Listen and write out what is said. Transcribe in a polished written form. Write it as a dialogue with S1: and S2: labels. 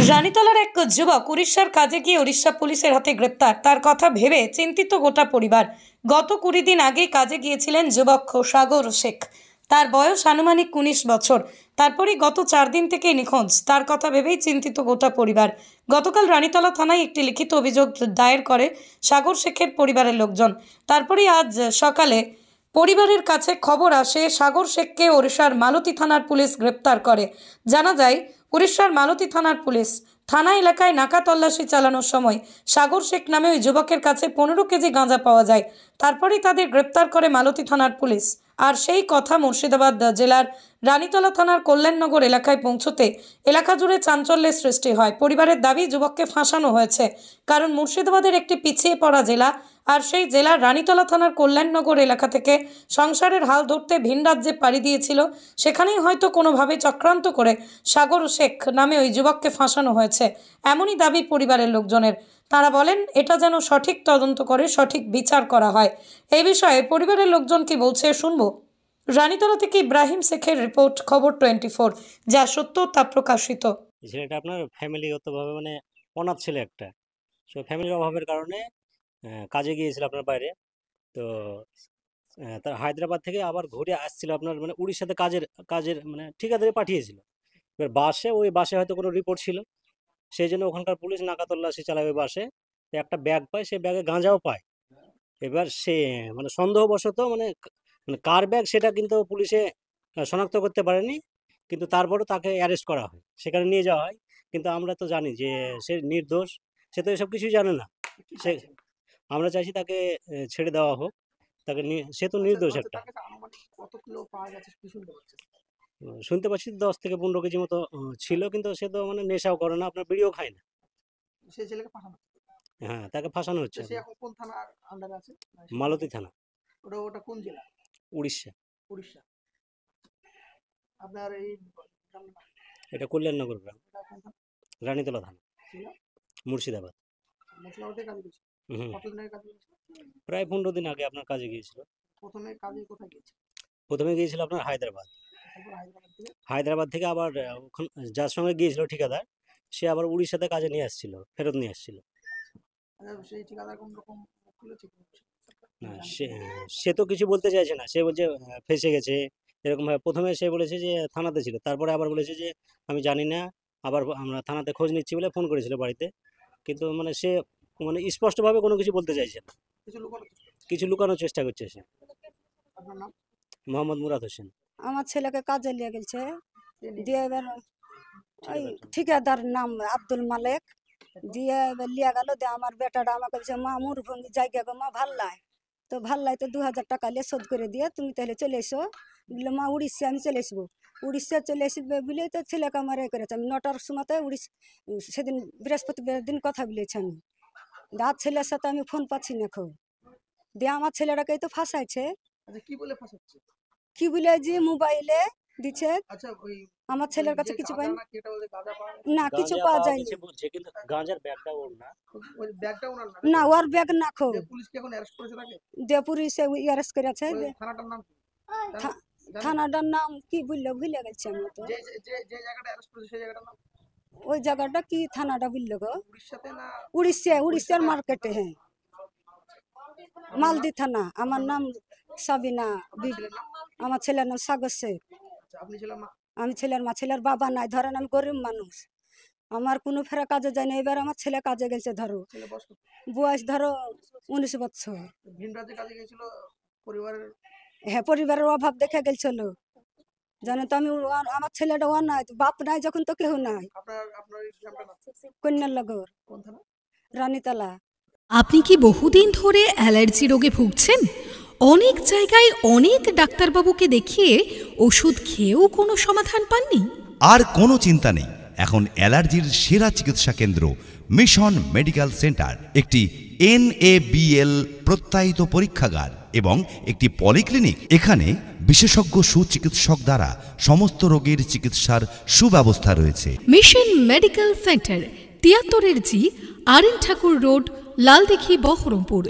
S1: রানীতলার এক যুবক উড়িষ্যার কাজে গিয়ে উড়িষ্যা পুলিশের হাতে গ্রেপ্তার। তার কথা ভেবে চিন্তিত গোটা পরিবার। গত 20 দিন আগেই কাজে গিয়েছিলেন যুবক সাগর শেখ। তার বয়স আনুমানিক 19 বছর। তারপরেই গত 4 দিন থেকে নিখোঁজ। তার কথা ভেবেই চিন্তিত গোটা পরিবার। গতকাল রানীতলা থানায় একটি লিখিত অভিযোগ দায়ের করে সাগর শেখের পরিবারের লোকজন। তারপরেই আজ সকালে পরিবারের কাছে খবর আসে সাগর শেখকে ওড়িশার মালতী থানার পুলিশ গ্রেপ্তার করে। জানা যায়, উড়িষ্যার মালতী থানার পুলিশ থানা এলাকায় নাকা তল্লাশি চালানোর সময় সাগর শেখ নামে ওই যুবকের কাছে 15 কেজি গাঁজা পাওয়া যায়। তারপরেই তাদের গ্রেপ্তার করে মালতী থানার পুলিশ। আর সেই কথা মুর্শিদাবাদ জেলার রানীতলা থানার কল্যাণনগর এলাকায় পৌঁছতে এলাকা জুড়ে চাঞ্চল্যের সৃষ্টি হয়। পরিবারের দাবি, যুবককে ফাঁসানো হয়েছে। কারণ মুর্শিদাবাদের একটি পিছিয়ে পড়া জেলা, আর সেই জেলার রানীতলা থানার কল্যাণনগর এলাকা থেকে সংসারের হাল ধরতে ভিন রাজ্যে পাড়ি দিয়েছিল। সেখানেই হয়তো কোনোভাবে চক্রান্ত করে সাগর শেখ নামে ওই যুবককে ফাঁসানো হয়েছে, এমনই দাবি পরিবারের লোকজনের। তারা বলেন, এটা যেন সঠিক তদন্ত করে সঠিক বিচার করা হয়। এই বিষয়ে পরিবারের লোকজন কি বলছে শুনবো। রানীতলা থেকে ইব্রাহিম শেখের রিপোর্ট, খবর 24, যা সত্য তা প্রকাশিত।
S2: ছেলেটা আপনার ফ্যামিলিগতভাবে মানে অনাথ ছেলে একটা, সো ফ্যামিলির অভাবের কারণে কাজে গিয়েছিল আপনার বাইরে। তো তার হায়দ্রাবাদ থেকে আবার ঘুরে আসছিল আপনার মানে উড়িষ্যাতে কাজের মানে ঠিকাদারি পাঠিয়েছিল। এবার ওই বাসে হয়তো কোনো রিপোর্ট ছিল, সেই জন্য ওখানকার পুলিশ নাকা তল্লাশি চালায় ওই বাসে। তো একটা ব্যাগ পায়, সেই ব্যাগে গাঁজাও পায়। এবার সে মানে সন্দেহবশত মানে কার ব্যাগ সেটা কিন্তু পুলিশে শনাক্ত করতে পারেনি, কিন্তু তারপরও তাকে অ্যারেস্ট করা হয়, সেখানে নিয়ে যাওয়া হয়। কিন্তু আমরা তো জানি যে সে নির্দোষ, সে তো এসব কিছুই জানে না। সে আমরা চাইছি তাকে ছেড়ে দেওয়া হোক, তাকে সে তো নির্দোষ একটা। শুনতে পাচ্ছি 10 থেকে 15 কেজি মতো ছিল, কিন্তু সে তো মানে নেশাও করে না, আপনার বিড়িও খায় না। হ্যাঁ, তাকে ফাঁসানো হচ্ছে। মালতী থানা।
S3: ওটা কোন জেলা?
S2: উড়িষ্যা।
S3: আপনার এই
S2: এটা কল্যাণনগর গ্রাম, রানীতলা থানা, মুর্শিদাবাদ। প্রায় 15 দিন আগে আপনার কাজে গিয়েছিল। প্রথমে গিয়েছিল আপনার হায়দ্রাবাদ থেকে আবার যার সঙ্গে গিয়েছিল ঠিকাদার, সে আবার উড়িষ্যাতে কাজে নিয়ে আসছিল, ফেরত নিয়ে আসছিল। না, সে তো কিছু বলতে চাইছে না। সে বলছে ফেসে গেছে এরকম ভাবে। প্রথমে সে বলেছে যে থানাতে ছিল, তারপরে আবার বলেছে যে আমি জানি না, আবার আমরা থানাতে খোঁজ নিচ্ছি বলে ফোন করেছিল বাড়িতে। কিন্তু মানে সে মানে স্পষ্টভাবে কোনো কিছু বলতে চাইছে না, কিছু লুকানোর চেষ্টা করছে সে। মোহাম্মদ মুরাদ হোসেন।
S4: আমার ছেলেকে কাজে নিয়ে গেছে, দিয়ে এবার ওই ঠিকাদার নাম আব্দুল মালিক, দিয়ে এবার লিয়ে গেল। দিয়ে আমার বেটাটা আমাকে বলছে, মা মরুভূমি জায়গা গো মা, ভাল্লাই তো 2000 টাকা নিয়ে শোধ করে দিয়ে তুমি তাহলে চলে এসো। বললো, মা উড়িষ্যা আমি চলে আসবো। উড়িষ্যা চলে আসবে বলেই তো ছেলেকে আমার এ করেছে। আমি 9টার সময়তে সেদিন বৃহস্পতিবার দিন কথা বলেছি আমি। আর ছেলের সাথে আমি ফোন পাচ্ছি না খুব। দিয়ে আমার ছেলেটাকে তো ফাঁসাইছে। কি বলে যে মোবাইলে দিচ্ছে। আমার ছেলের কাছে কিছু পাইনি, না কিছু পাওয়া যায়নি। না, ওর ব্যাগ না খো। দিয়ে পুলিশ অ্যারেস্ট করেছে। থানাটার নাম কি ভুলে গেছি আমি তো। ওই জায়গাটা কি থানাটা বললো গো? উড়িষ্যার মার্কেটে। হ্যাঁ, মালদী থানা। আমার নাম সাবিনা। আমার ছেলের নাম সাগর শেখ। আমি ছেলের মা, ছেলের বাবা নাই। ধরেন আমি গরিব মানুষ, আমার কোনো ফেরা কাজে যায়নি। এবার আমার ছেলে কাজে গেছে, ধরো বয়স ধরো 19 বছর। হ্যাঁ, পরিবারের অভাব দেখে গেছিল। জানো তো আমি আমার ছেলেটা ও নাই, বাপ নাই যখন তো কেউ নাই। কন্যানগর, রানীতলা।
S5: আপনি কি বহুদিন ধরে অ্যালার্জি রোগে ভুগছেন? অনেক জায়গায় অনেক ডাক্তারবাবুকে দেখিয়ে ওষুধ খেয়েও কোনো সমাধান পাননি?
S6: আর কোনো চিন্তা নেই, এখন অ্যালার্জির সেরা চিকিৎসা কেন্দ্র মিশন মেডিকেল সেন্টার, একটি NABL প্রত্যয়িত পরীক্ষাগার এবং একটি পলিক্লিনিক। এখানে বিশেষজ্ঞ সুচিকিৎসক দ্বারা সমস্ত রোগের চিকিৎসার সুব্যবস্থা রয়েছে।
S5: Mission medical centre, 73G, RN ঠাকুর রোড, লালদিঘি, বহরমপুর।